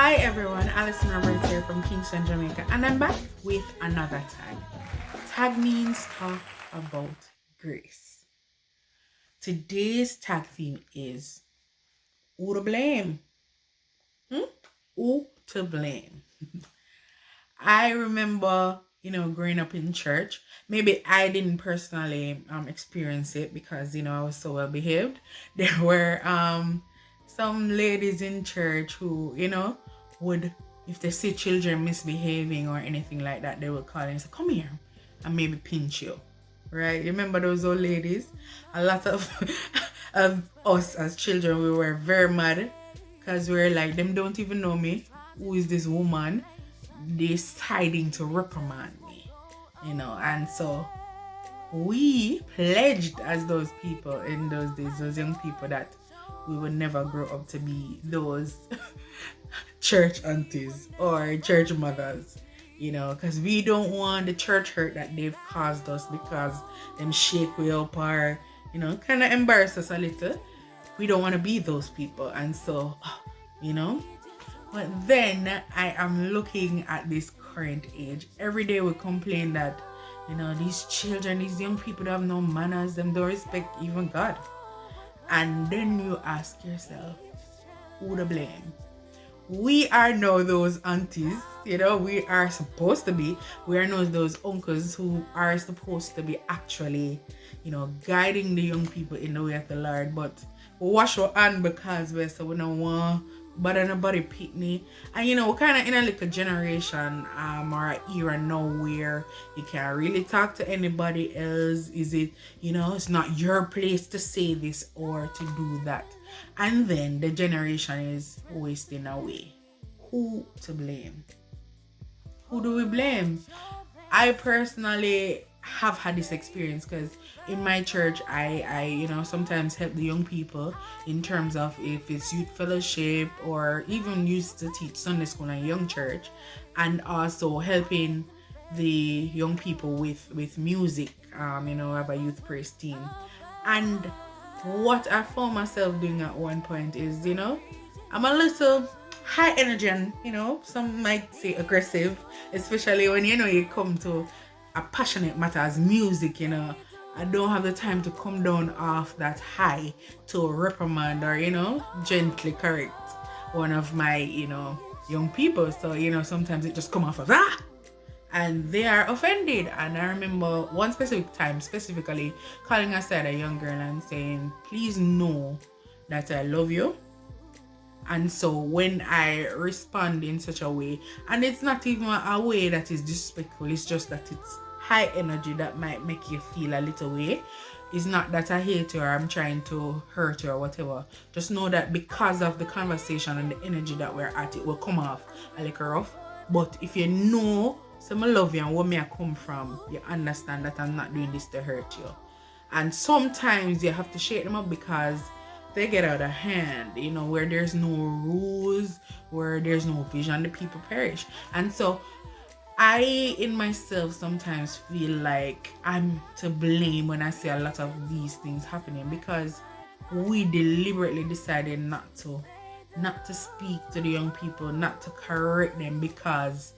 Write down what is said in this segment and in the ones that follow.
Hi everyone, Alison Roberts here from Kingston, Jamaica, and I'm back with another tag. Tag means talk about grace. Today's tag theme is who to blame? Who to blame? I remember, growing up in church. Maybe I didn't personally experience it because I was so well behaved. There were some ladies in church who would, if they see children misbehaving or anything like that, they would call and say, "Come here," and maybe pinch you. Right? You remember those old ladies? A lot of of us as children, we were very mad because we were like, them don't even know me. Who is this woman deciding to reprimand me? And so we pledged as those people in those days, those young people, that we would never grow up to be those church aunties or church mothers, because we don't want the church hurt that they've caused us because them shake we up or, kind of embarrass us a little. We don't want to be those people. And so, you know, but then I am looking at this current age. Every day we complain that, these children, these young people that have no manners, them don't respect even God. And then you ask yourself, who to blame? We are now those aunties, we are supposed to be. We are now those uncles who are supposed to be actually, guiding the young people in the way of the Lord. But we wash our hand because we don't want bother nobody pitney. And we're kind of in a little generation or an era now where you can't really talk to anybody else. Is it, it's not your place to say this or to do that. And then the generation is wasting away. Who to blame? Who do we blame? I personally have had this experience because in my church, I sometimes help the young people in terms of if it's youth fellowship or even used to teach Sunday school and young church, and also helping the young people with music. I have a youth praise team. And what I found myself doing at one point is, I'm a little high energy and, some might say aggressive, especially when, you come to a passionate matter as music, I don't have the time to come down off that high to reprimand or, gently correct one of my, young people. So, sometimes it just come off of and they are offended. And I remember one specific time, specifically calling aside a young girl and saying, "Please know that I love you." And so when I respond in such a way, and it's not even a way that is disrespectful, it's just that it's high energy that might make you feel a little way. It's not that I hate you or I'm trying to hurt you or whatever. Just know that because of the conversation and the energy that we're at, it will come off a little rough. But if you know some love you and where me I come from, you understand that I'm not doing this to hurt you. And sometimes you have to shake them up because they get out of hand, where there's no rules, where there's no vision, the people perish. And so I in myself sometimes feel like I'm to blame when I see a lot of these things happening, because we deliberately decided not to speak to the young people, not to correct them because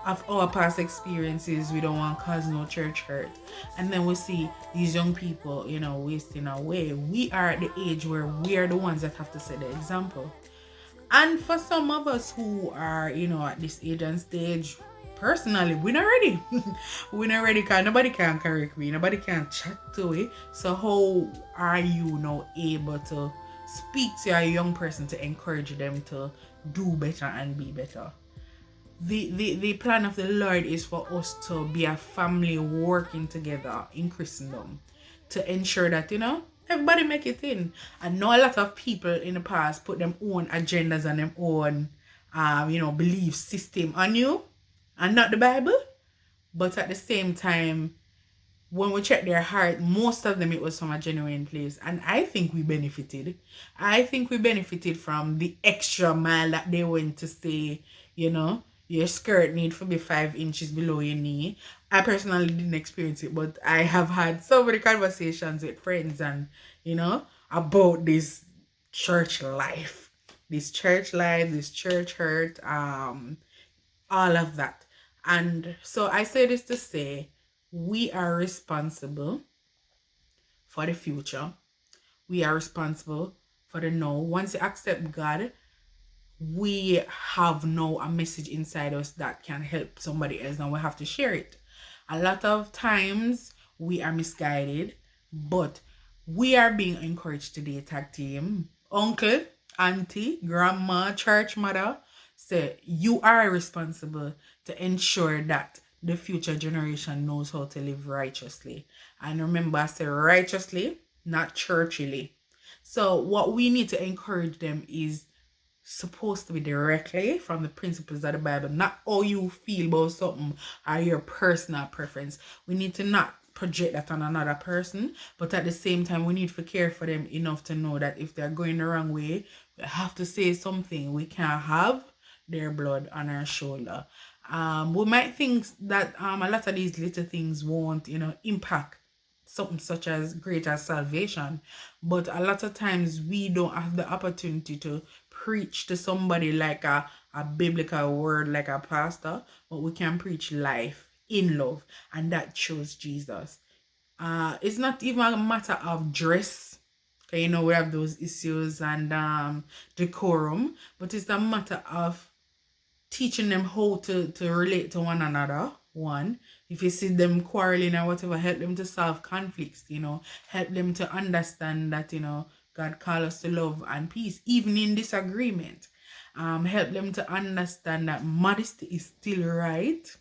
of our past experiences. We don't want to cause no church hurt. And then we see these young people, wasting away. We are at the age where we are the ones that have to set the example. And for some of us who are, at this age and stage, personally, we're not ready. We're not ready because nobody can correct me. Nobody can chat to it. So how are you now able to speak to a young person to encourage them to do better and be better? The plan of the Lord is for us to be a family working together in Christendom to ensure that, everybody make it in. I know a lot of people in the past put them own agendas and them own, belief system on you and not the Bible. But at the same time, when we check their heart, most of them, it was from a genuine place. And I think we benefited. I think we benefited from the extra mile that they went to say, your skirt need to be 5 inches below your knee. I personally didn't experience it, but I have had so many conversations with friends and, about this church life. this church life, this church hurt, all of that. And so I say this to say we are responsible for the future. We are responsible for the now. Once you accept God, we have now a message inside us that can help somebody else. Now we have to share it. A lot of times we are misguided, but we are being encouraged today, tag team. Uncle, auntie, grandma, church mother, say you are responsible to ensure that the future generation knows how to live righteously. And remember, I say righteously, not churchily. So what we need to encourage them is supposed to be directly from the principles of the Bible, not how you feel about something or your personal preference. We need to not project that on another person, but at the same time, we need to care for them enough to know that if they're going the wrong way, we have to say something. We can't have their blood on our shoulder. We might think that a lot of these little things won't, impact something such as greater salvation, but a lot of times we don't have the opportunity to preach to somebody like a biblical word like a pastor, but we can preach life in love, and that shows Jesus. It's not even a matter of dress. Okay, we have those issues and decorum, but it's a matter of teaching them how to relate to one another. One, if you see them quarreling or whatever, help them to solve conflicts, help them to understand that, God calls us to love and peace, even in disagreement. Help them to understand that modesty is still right.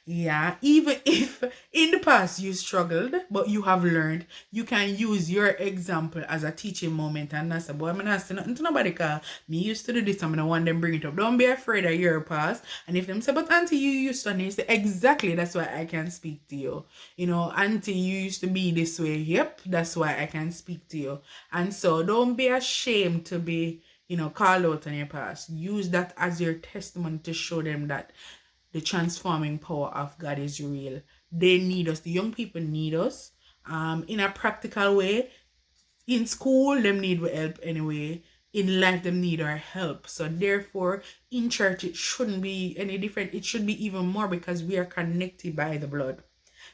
Yeah, even if in the past you struggled, but you have learned, you can use your example as a teaching moment. And that's a boy, I'm not saying nothing to nobody because me used to do this, I'm gonna want them bring it up. Don't be afraid of your past. And if them say, but auntie, you used to, and you say, exactly, that's why I can speak to you. Auntie, you used to be this way. Yep, that's why I can speak to you. And so don't be ashamed to be, called out on your past. Use that as your testimony to show them that the transforming power of God is real. They need us. The young people need us. In a practical way. In school, them need our help anyway. In life, them need our help. So therefore, in church, it shouldn't be any different. It should be even more because we are connected by the blood.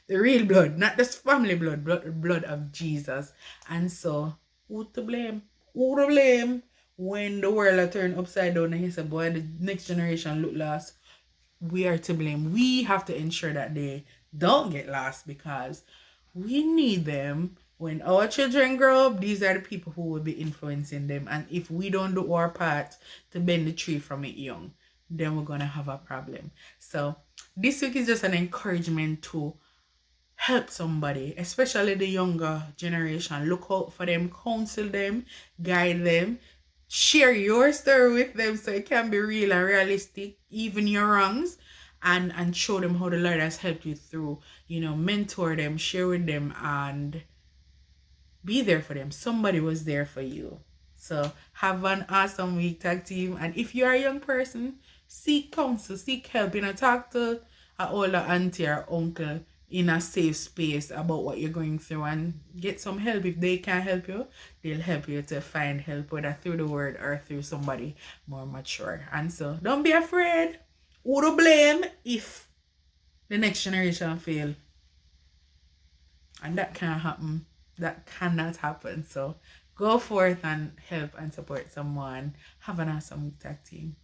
The real blood, not just family blood of Jesus. And so, who to blame? Who to blame? When the world are turned upside down and he said, boy, the next generation look lost, we are to blame. We have to ensure that they don't get lost because we need them. When our children grow up, these are the people who will be influencing them. And if we don't do our part to bend the tree from it young, then we're going to have a problem. So this week is just an encouragement to help somebody, especially the younger generation. Look out for them, counsel them, guide them, share your story with them so it can be real and realistic, even your wrongs, and show them how the Lord has helped you through. Mentor them, share with them, and be there for them. Somebody was there for you. So have an awesome week, tag team. And if you are a young person, seek counsel, seek help. Talk to an older auntie or uncle in a safe space about what you're going through and get some help. If they can't help you, they'll help you to find help, whether through the word or through somebody more mature. And so don't be afraid. Who to blame if the next generation fail? And that can't happen. That cannot happen. So go forth and help and support someone. Have an awesome week, tag team.